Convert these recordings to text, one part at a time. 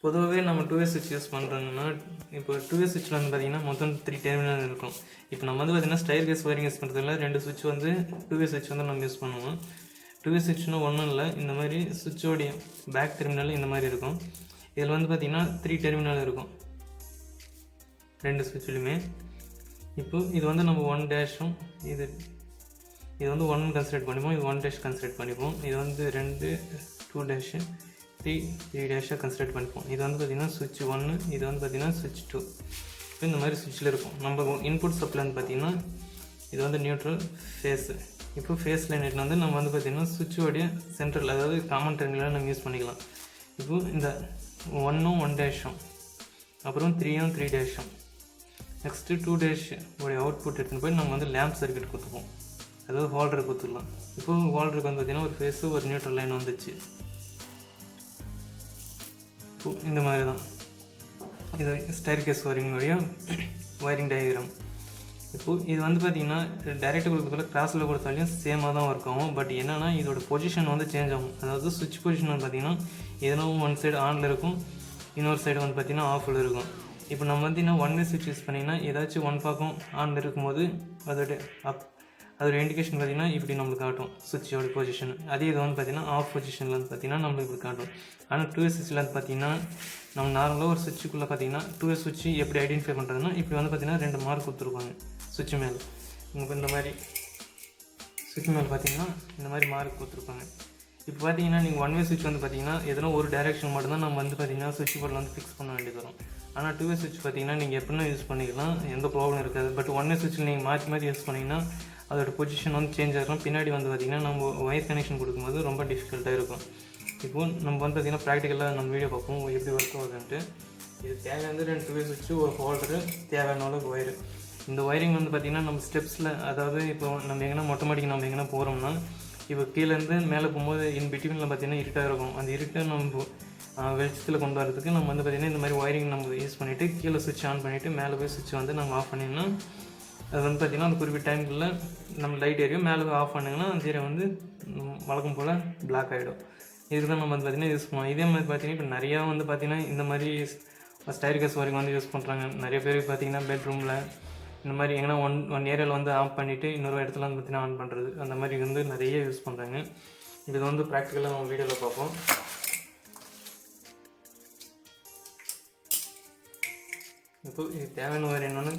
பொதுவாகவே நம்ம 2 வே சுவிட்ச் யூஸ் பண்ணுறோங்கன்னா, இப்போ 2 வே சுவிட்சில் வந்து பார்த்திங்கன்னா மொத்தம் 3 டெர்மினல் இருக்கும். இப்போ நம்ம வந்து பார்த்திங்கன்னா ஸ்டைர் கேஸ் ஒயரிங் யூஸ் பண்ணுறதுல 2 சுவிட்ச் வந்து 2 வே சுவிட்ச் வந்து நம்ம யூஸ் பண்ணுவோம். 2 வே சுவிட்ச்னால் ஒன்றும் இல்லை, இந்த மாதிரி சுவிட்சோடைய பேக் டெர்மினல் இந்த மாதிரி இருக்கும். இதில் வந்து பார்த்திங்கன்னா 3 டெர்மினல் இருக்கும் 2 சுவிட்ச்லையுமே. இப்போது இது வந்து நம்ம 1 டேஷும் இது வந்து 1 கன்சிடர் பண்ணிப்போம், இது 1 டேஷ் கன்சிடர் பண்ணிப்போம். இது வந்து 2 டேஷு 3 டேஷாக கன்சிடர் பண்ணிப்போம். இது வந்து பார்த்திங்கன்னா சுவிட்ச் 1, இது வந்து பார்த்திங்கன்னா சுவிட்ச் 2. இப்போ இந்த மாதிரி சுவிட்சில் இருக்கும். நம்ம இன்புட் சப்ளை வந்து பார்த்திங்கன்னா இது வந்து நியூட்ரல் ஃபேஸு. இப்போ ஃபேஸ் லைன் வந்து நம்ம வந்து பார்த்திங்கன்னா சுவிட்சோடைய சென்ட்ரல், அதாவது காமன் டெர்மினலாக நம்ம யூஸ் பண்ணிக்கலாம். இப்போது இந்த 1ம் 1 டேஷும், அப்புறம் 3ம் 3 டேஷும், நெக்ஸ்ட்டு 2 டேஷ் உடைய அவுட்புட் எடுத்துன்னு போய் நம்ம வந்து லேம்ப் சர்க்கியூட் கொடுத்துப்போம், அதாவது ஹோல்டர் கொடுத்துடலாம். இப்போது ஹோல்டருக்கு வந்து பார்த்திங்கன்னா ஒரு ஃபேஸு ஒரு நியூட்ரல் லைன் வந்துச்சு. இந்த மாதிரி தான் இது ஸ்டைர் கேஸ் ஒயரிங்குடைய ஒயரிங் டயக்ராம். இப்போது இது வந்து பார்த்திங்கன்னா டைரெக்டாக கொடுக்குறதுல கிராஸில் கொடுத்தாலையும் சேமாக தான் ஒர்க் ஆகும். பட் என்னென்னா இதோட பொசிஷன் வந்து சேஞ்ச் ஆகும். அதாவது சுவிட்ச் பொசிஷன் வந்து பார்த்திங்கன்னா எதனா ஒன் சைடு ஆனில் இருக்கும், இன்னொரு சைடு வந்து பார்த்திங்கன்னா ஆஃபில் இருக்கும். இப்போ நம்ம வந்து 1 வே சுவிட்ச் யூஸ் பண்ணிங்கன்னா ஏதாச்சும் ஒன் பக்கம் ஆனில் இருக்கும்போது அதோட இண்டிகேஷன் பார்த்திங்கன்னா இப்படி நம்மளுக்கு காட்டும் சுவிட்சோட பொசிஷன். அதே இது வந்து பார்த்திங்கன்னா ஆஃப் பொசிஷனில் வந்து பார்த்திங்கன்னா நம்மளுக்கு இப்படி காட்டும். ஆனால் 2 வே சுவிட்சில் வந்து பார்த்திங்கன்னா நம்ம நார்மலாக ஒரு சுவிட்சுக்குள்ளே பார்த்திங்கன்னா 2 வே சுவிட்ச் எப்படி ஐடென்டிஃபை பண்ணுறதுன்னா இப்படி வந்து பார்த்திங்கன்னா 2 மார்க் கொடுத்துருப்பாங்க சுவிட்ச் மேலே. இப்போ இந்த மாதிரி சுவிட்ச் மேலே பார்த்திங்கன்னா இந்த மாதிரி மார்க் கொடுத்துருப்பாங்க. இப்போ பார்த்திங்கன்னா நீங்கள் 1 வே சுவிட்ச் வந்து பார்த்திங்கன்னா எதனா ஒரு டைரெக்ஷன் மட்டும்தான் நம்ம வந்து பார்த்திங்கன்னா சுவிட்ச் போர்டில் வந்து ஃபிக்ஸ் பண்ண வேண்டியது வரும். ஆனால் 2 வே சுவிட்ச் பார்த்திங்கன்னா நீங்கள் எப்படின்னா யூஸ் பண்ணிக்கலாம், எந்த ப்ராப்ளம் இருக்காது. பட் 1 வே சுவிட்சில் நீங்கள் மாற்றி யூஸ் பண்ணிங்கன்னா அதோட பொசிஷன் வந்து சேஞ்ச் ஆகிடும். பின்னாடி வந்து பார்த்திங்கன்னா நம்ம ஒயர் கனெக்ஷன் கொடுக்கும்போது ரொம்ப டிஃபிகல்ட்டாக இருக்கும். இப்போது நம்ம வந்து பார்த்திங்கன்னா ப்ராக்டிக்கலாக நம்ம வீடியோ பார்ப்போம் எப்படி ஒர்க் ஆகுதுன்ட்டு. இது தேவையானது 2 வே சுவிட்சு, ஒரு ஹோல்டரு, தேவையான அளவுக்கு ஒயரு. இந்த ஒயரிங் வந்து பார்த்திங்கன்னா நம்ம ஸ்டெப்ஸில், அதாவது இப்போ நம்ம எங்கன்னா மொட்டை மாடிக்கு நம்ம எங்கன்னா போகிறோம்னா இப்போ கீழேருந்து மேலே போகும்போது இன் பிட்வீனில் பார்த்திங்கன்னா இருட்டாக இருக்கும். அந்த இருட்டை நம்ம வெளிச்சத்தில் கொண்டு வரதுக்கு நம்ம வந்து பார்த்திங்கன்னா இந்த மாதிரி ஒயரிங் நம்ம யூஸ் பண்ணிவிட்டு கீழே சுவிட்ச் ஆன் பண்ணிவிட்டு மேலே போய் சுவிட்ச் வந்து நம்ம ஆஃப் பண்ணிங்கன்னா அது வந்து பார்த்திங்கன்னா அந்த குறிப்பிட்ட டைமுக்குள்ள நம்ம லைட் ஏரியும் மேலே ஆஃப் பண்ணிங்கன்னா அந்த ஏரியா வந்து வழக்கம் போல் பிளாக் ஆகிடும். இதுக்கு தான் நம்ம வந்து பார்த்திங்கன்னா யூஸ் பண்ணுவோம். இதே மாதிரி பார்த்திங்கன்னா இப்போ நிறையா வந்து பார்த்திங்கன்னா இந்த மாதிரி ஸ்டைர் கேஸ் ஒயரிங் வந்து யூஸ் பண்ணுறாங்க. நிறைய பேர் பார்த்திங்கன்னா பெட்ரூமில் இந்த மாதிரி எங்கன்னா ஒன் ஏரியாவில் வந்து ஆஃப் பண்ணிவிட்டு இன்னொரு இடத்துல வந்து பார்த்திங்கன்னா ஆன் பண்ணுறது, அந்த மாதிரி வந்து நிறைய யூஸ் பண்ணுறாங்க. இது வந்து ப்ராக்டிக்கலாக நம்ம வீடியோவில் பார்ப்போம். இப்போது இது தேவையான ஒயர் என்னென்னு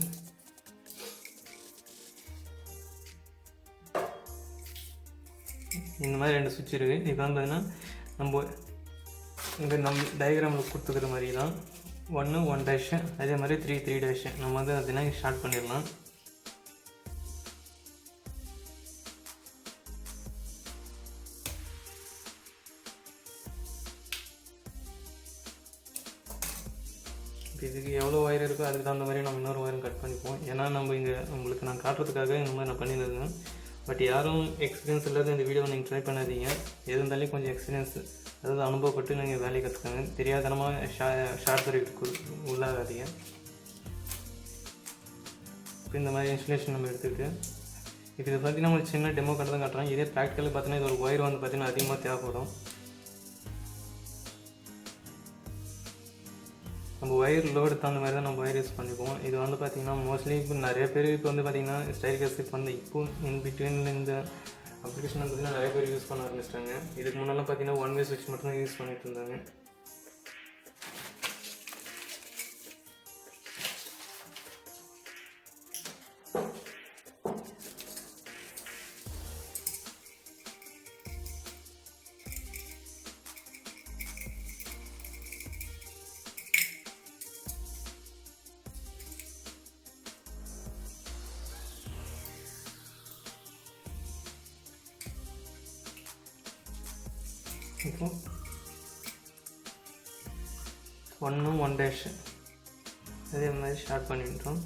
இந்த மாதிரி 2 சுவிட்ச் இருக்குது. இப்போ வந்து பார்த்திங்கன்னா நம்ம இங்கே நம்ம டயக்ராமில் கொடுத்துக்கிற மாதிரி தான் 1 டேஷு, அதே மாதிரி 3 டேஷு நம்ம வந்து பார்த்திங்கன்னா ஸ்டார்ட் பண்ணிடலாம். இப்போ இதுக்கு எவ்வளோ ஒயர் இருக்கோ அதுக்கு தகுந்த மாதிரி நம்ம இன்னொரு ஒயரும் கட் பண்ணிப்போம். ஏன்னா நம்ம இங்கே உங்களுக்கு நான் காட்டுறதுக்காக இந்த மாதிரி நான் பண்ணியிருந்தேன். பட் யாரும் எக்ஸ்பீரியன்ஸ் இல்லாத இந்த வீடியோவை நீங்கள் ட்ரை பண்ணாதீங்க. எது இருந்தாலும் கொஞ்சம் எக்ஸ்பீரியன்ஸ், அதாவது அனுபவப்பட்டு நீங்கள் வேலையை கற்றுக்காங்க. தெரியாதனமாக ஷார்ட் சர்க்யூட்டுக்கு உள்ளாகாதீங்க. இப்போ இந்த மாதிரி இன்ஸ்டலேஷன் நம்ம எடுத்துக்கிட்டு இப்போ இதை பார்த்திங்கன்னா உங்களுக்கு சின்ன டெமோ கண்டு தான் காட்டுறேன். இதே ப்ராக்டிக்கலாக பார்த்தீங்கன்னா இது ஒரு ஒயர் வந்து பார்த்திங்கன்னா அதிகமாக தேவைப்படும். நம்ம ஒயர் லோடு தகுந்த மாதிரி தான் நம்ம ஒயர் யூஸ் பண்ணிப்போம். இது வந்து பார்த்திங்கன்னா மோஸ்ட்லி இப்போ நிறைய பேர் இப்போ வந்து பார்த்திங்கன்னா ஸ்டைர் கேஸ் இப்போ வந்து இப்போ இன் பிட்வீனில் இந்த அப்ளிகேஷன் வந்து பார்த்திங்கன்னா நிறைய பேர் யூஸ் பண்ண ஆரம்பிச்சிட்டாங்க. இதுக்கு முன்னெல்லாம் பார்த்திங்கன்னா 1 வே சுவிட்ச் மட்டும் தான் யூஸ் பண்ணிட்டு இருந்தாங்க. இப்போ 1 டேஷு அதே மாதிரி ஸ்டார்ட் பண்ணிட்டோம்.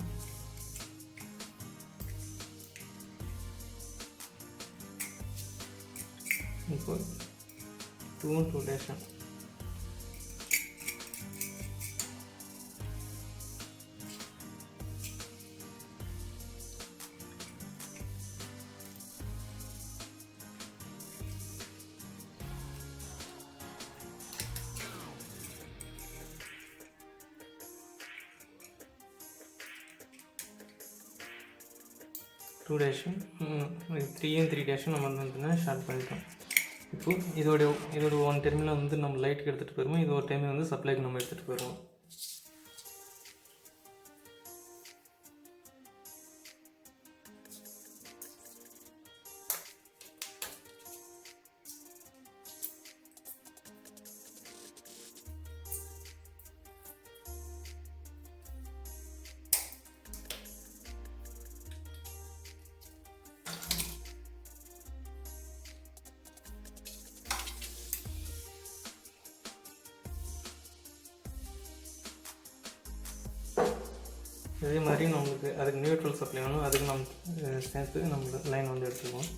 இப்போ 2 டேஷு 2 டேஷும் 3 டேஷும் நம்ம வந்து ஷார்ட் பண்ணிட்டோம். இப்போது இதோட ஒன் டெர்மினல் வந்து நம்ம லைட்டுக்கு எடுத்துகிட்டு போயிடுவோம். இது ஒரு டைம் வந்து சப்ளைக்கு நம்ம எடுத்துகிட்டு போயிடுவோம். இதே மாதிரி நம்மளுக்கு அதுக்கு நியூட்ரல் சப்ளை வேணும், அதுக்கு நம்ம சேர்த்து நம்ம லைன் வந்து எடுத்துக்குவோம்.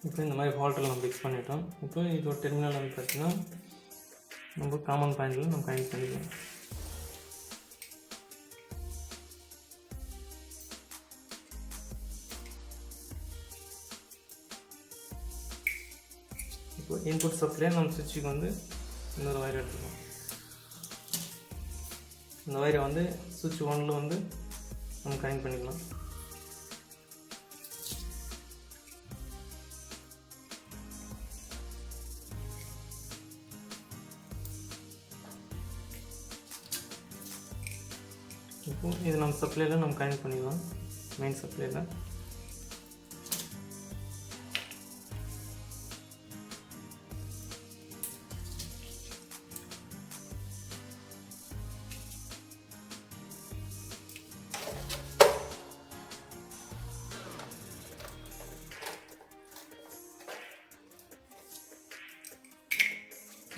இப்போ இந்த மாதிரி ஹால்ட்டில் நம்ம ஃபிக்ஸ் பண்ணிட்டோம். இப்போ இதோட டெர்மினல் வந்து பார்த்திங்கன்னா நம்ம காமன் பாயிண்டில் நம்ம கனெக்ட் பண்ணிக்கலாம். இப்போ இன்புட் சப்ளை நம்ம சுவிட்சுக்கு வந்து இன்னொரு வயர் எடுத்துக்கலாம். இந்த வயரை வந்து சுவிட்ச் 1ல் வந்து நம்ம கனெக்ட் பண்ணிக்கலாம். இப்போ இது நம்ம சப்ளையில் நம்ம கனெக்ட் பண்ணிக்கலாம். மெயின் சப்ளையில்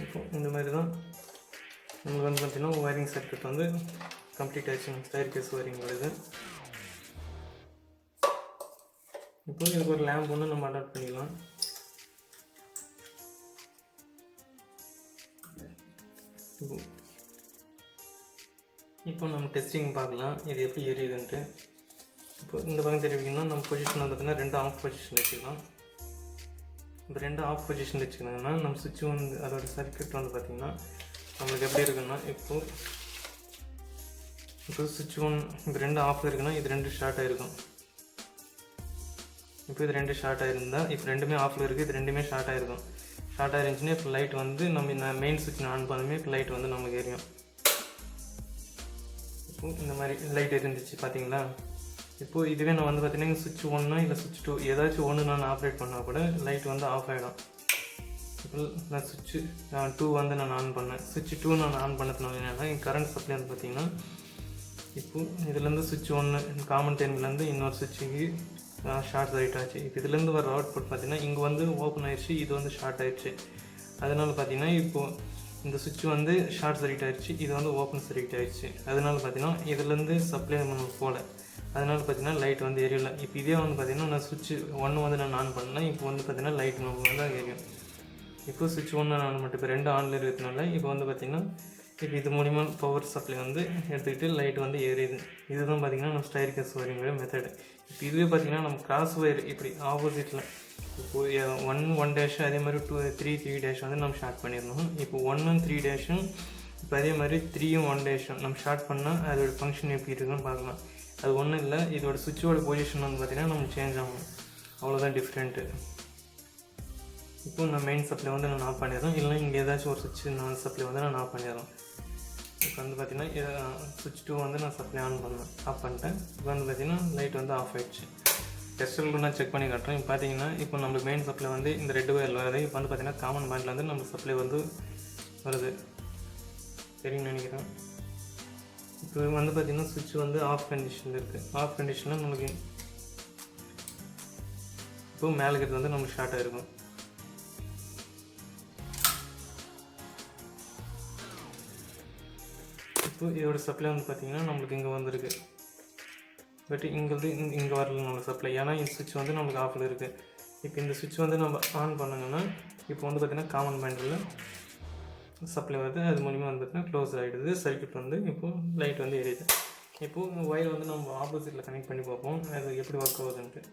இப்போ இந்த மாதிரி தான் நமக்கு வந்து பார்த்திங்கன்னா ஒயரிங் சர்க்யூட் வந்து கம்ப்ளீட் ஆச்சு. ஸ்டைர் கேஸ் ஒயரிங் வருது. இப்போ இதுக்கு ஒரு லேம்ப் ஒன்று நம்ம அடாப்ட் பண்ணிக்கலாம். இப்போ நம்ம டெஸ்டிங் பார்க்கலாம் இது எப்படி எரியுதுன்ட்டு. இப்போ இந்த பக்கம் தெரிவிக்கணும்னா நம்ம பொசிஷன் வந்து பார்த்திங்கன்னா 2 ஆஃப் பொசிஷன் வச்சுக்கலாம். இப்போ 2 ஆஃப் பொசிஷன் வச்சுக்கணுங்கன்னா நம்ம சுவிட்ச் வந்து அதோட சர்க்யூட் வந்து பார்த்திங்கன்னா நம்மளுக்கு எப்படி இருக்குன்னா இப்போ சுவிட்ச் 1 இப்போ 2 ஆஃப் இருக்குன்னா இது 2 ஷார்ட் ஆகிருக்கும். இப்போ இது 2 ஷார்ட் ஆகிருந்தால் இப்போ 2மே ஆஃபில் இருக்குது, இது 2மே ஷார்ட் ஆகிருக்கும். ஷார்ட் ஆகிருந்துச்சுன்னா இப்போ லைட் வந்து நம்ம இந்த மெயின் சுவிட்ச் ஆன் பண்ணதுமே இப்போ லைட் வந்து நமக்கு எரியும். இப்போ இந்த மாதிரி லைட் இருந்துச்சு பார்த்தீங்களா. இப்போது இதுவே நான் வந்து பார்த்தீங்கன்னா சுவிட்ச் 1 இல்லை சுவிட்ச் 2 ஏதாச்சும் ஒன்று நான் ஆப்ரேட் பண்ணால் கூட லைட் வந்து ஆஃப் ஆகிடும். இப்போ நான் சுவிட்ச் 2 வந்து நான் ஆன் பண்ணேன். சுவிட்ச் 2 நான் ஆன் பண்ணதுனால என்னென்னா என் கரண்ட் சப்ளை வந்து பார்த்திங்கன்னா இப்போது இதுலேருந்து சுவிட்ச் 1 காமன் டெர்மினல்லேருந்து இன்னொரு சுவிட்சுக்கு ஷார்ட் சர்க்யூட் ஆச்சு. இப்போ இதுலேருந்து வர அவுட்புட் பார்த்திங்கன்னா இங்கே வந்து ஓப்பன் ஆயிடுச்சு, இது வந்து ஷார்ட் ஆயிடுச்சு. அதனால் பார்த்திங்கன்னா இப்போது இந்த சுவிட்ச் வந்து ஷார்ட் சர்க்யூட் ஆயிடுச்சு, இது வந்து ஓப்பன் சர்க்யூட் ஆயிடுச்சு. அதனால் பார்த்திங்கன்னா இதுலேருந்து சப்ளை போகல, அதனால் பார்த்திங்கன்னா லைட் வந்து எரியல. இப்போ இதே வந்து பார்த்திங்கன்னா நான் சுவிட்ச் 1 வந்து நான் ஆன் பண்ணேன். இப்போ வந்து பார்த்திங்கன்னா லைட் நம்ம வந்து எரியும். இப்போ சுவிட்ச் 1 ஆன் மட்டும் இப்போ 2 ஆனில் இருக்கிறதுனால இப்போ வந்து பார்த்திங்கன்னா இப்போ இது மூலிமா பவர் சப்ளை வந்து எடுத்துக்கிட்டு லைட் வந்து எரியுது. இதுதான் பார்த்திங்கன்னா நம்ம ஸ்டைர் கேஸ் ஒயரிங்கோட மெத்தடு. இப்போ இதுவே பார்த்திங்கன்னா நம்ம கிராஸ் ஒயர் இப்படி ஆப்போசிட்டில் இப்போது 1 டேஷ் அதே மாதிரி 3 டேஷ் வந்து நம்ம ஷார்ட் பண்ணிடணும். இப்போ 1 3 டேஷும் இப்போ அதே மாதிரி 3 1 டேஷும் நம்ம ஷார்ட் பண்ணால் அதோடய ஃபங்க்ஷன் எப்படி இருக்குன்னு பார்க்கலாம். அது ஒன்றும் இல்லை, இதோட சுவிட்சோட பொசிஷன் வந்து பார்த்திங்கன்னா நம்ம சேஞ்ச் ஆகும், அவ்வளோதான் டிஃப்ரெண்ட்டு. இப்போ நான் மெயின் சப்ளை வந்து நான் ஆஃப் பண்ணிடுறேன், இல்லைனா இங்கே ஏதாச்சும் ஒரு சுவிட்ச் நான் சப்ளை வந்து நான் ஆஃப் பண்ணிடுறேன். இப்போ வந்து பார்த்திங்கன்னா சுவிட்ச் 2 வந்து நான் சப்ளை ஆன் பண்ணேன், ஆஃப் பண்ணிட்டேன். இப்போ வந்து பார்த்திங்கன்னா லைட் வந்து ஆஃப் ஆகிடுச்சு. டெஸ்டரில் நான் செக் பண்ணி காட்டுறேன். இப்போ பார்த்திங்கன்னா இப்போ நம்மளுக்கு மெயின் சப்ளை வந்து இந்த ரெட் ஒயரில் வருது. இப்போ வந்து பார்த்திங்கன்னா காமன் பாயிண்டில் வந்து நம்ம சப்ளை வந்து வருது, சரின்னு நினைக்கிறேன். இப்போ வந்து பார்த்திங்கன்னா சுவிட்ச் வந்து ஆஃப் கண்டிஷனில் இருக்குது. ஆஃப் கண்டிஷனில் நமக்கு இப்போது மேலே இருக்கிறது வந்து நம்மளுக்கு ஷார்ட் ஆகிருக்கும். இப்போ இதோட சப்ளை வந்து பார்த்திங்கன்னா நம்மளுக்கு இங்கே வந்துருக்கு. பட் இங்கே வந்து இங்கே வரல நம்மளுக்கு சப்ளை, ஏன்னா இந்த சுவிட்ச் வந்து நம்மளுக்கு ஆஃபில் இருக்குது. இப்போ இந்த சுவிட்ச் வந்து நம்ம ஆன் பண்ணோங்கன்னா இப்போ வந்து பார்த்திங்கன்னா காமன் பேண்டில் சப்ளை வருது. அது மூலிமா வந்து பார்த்திங்கன்னா க்ளோஸ் ஆகிடுது. சர்க்யூட் வந்து இப்போது லைட் வந்து எரியுது. இப்போது ஒயர் வந்து நம்ம ஆப்போசிட்டில் கனெக்ட் பண்ணி பார்ப்போம் அது எப்படி ஒர்க் ஆகுதுன்ட்டு.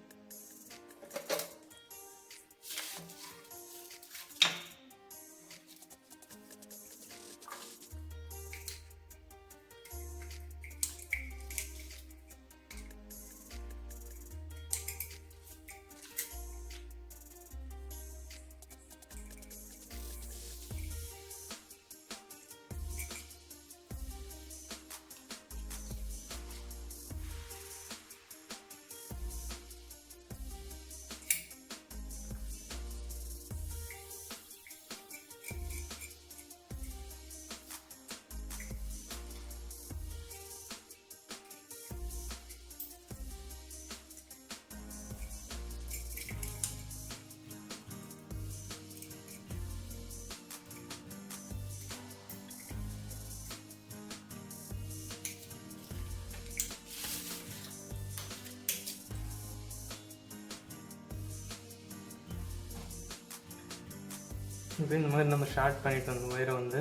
இப்போ இந்த மாதிரி நம்ம ஷார்ட் பண்ணிவிட்டு அந்த ஒயரை வந்து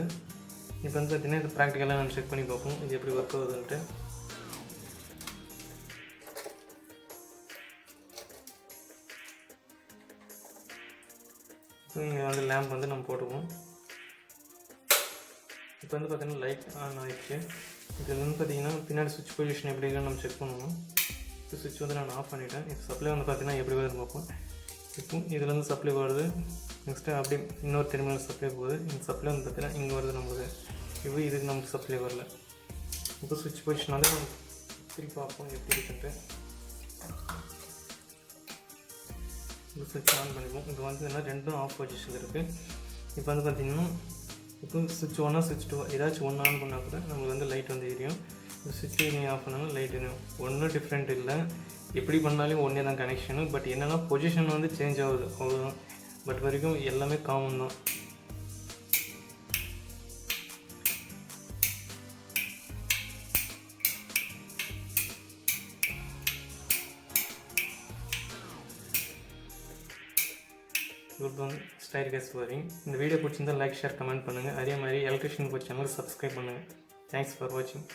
இப்போ வந்து பார்த்திங்கன்னா இது ப்ராக்டிக்கலாக நம்ம செக் பண்ணி பார்ப்போம் இது எப்படி ஒர்க் ஆகுதுன்ட்டு. இப்போ இங்கே வந்து லேம்ப் வந்து நம்ம போட்டுக்குவோம். இப்போ வந்து பார்த்திங்கன்னா லைட் ஆன் ஆகிடுச்சு. இதில் வந்து பார்த்திங்கன்னா பின்னாடி சுவிட்ச் பொசிஷன் எப்படி இருக்குன்னு நம்ம செக் பண்ணுவோம். இப்போ சுவிட்ச் வந்து நான் ஆஃப் பண்ணிவிட்டேன். இப்போ சப்ளை வந்து பார்த்திங்கன்னா எப்படி வருதுன்னு பார்ப்போம். இப்போ இதுலேருந்து சப்ளை வருது. நெக்ஸ்ட்டு அப்படியே இன்னொரு டெர்மினல் சப்ளை போகுது. இந்த சப்ளை வந்து பார்த்திங்கன்னா இங்கே வருது நம்மளுக்கு. இப்போ இதுக்கு நமக்கு சப்ளை வரல. இப்போ சுவிட்ச் பொசிஷன் வந்து நம்ம திருப்பி பார்ப்போம் எப்படி இருக்குன்ட்டு. இப்போ சுவிட்ச் ஆன் பண்ணிப்போம். இப்போ வந்து என்ன ரெண்டும் ஆஃப் பொசிஷன் இருக்குது. இப்போ வந்து பார்த்திங்கன்னா இப்போ சுவிட்ச் ஒன்றா சுவிட்ச் டூ ஏதாச்சும் ஒன்று ஆன் பண்ணால் கூட நம்மளுக்கு வந்து லைட் வந்து எரியும். இப்போ சுவிட்ச் நீங்கள் ஆஃப் பண்ணாலும் லைட் எரியும். ஒன்றும் டிஃப்ரெண்ட் இல்லை, எப்படி பண்ணாலும் ஒன்றே தான் கனெக்ஷனு. பட் என்னென்னா பொசிஷன் வந்து சேஞ்ச் ஆகுது அவ்வளோதான். பட் வரைக்கும் எல்லாமே காமன் தான். இது வந்து ஸ்டைல் கேஸ் வரிங். இந்த வீடியோ பிடிச்சிருந்தால் லைக் ஷேர் கமெண்ட் பண்ணுங்கள். அதே மாதிரி எலக்ட்ரிஷியன் சேனல் சப்ஸ்கிரைப் பண்ணுங்கள். தேங்க்ஸ் ஃபார் வாட்சிங்.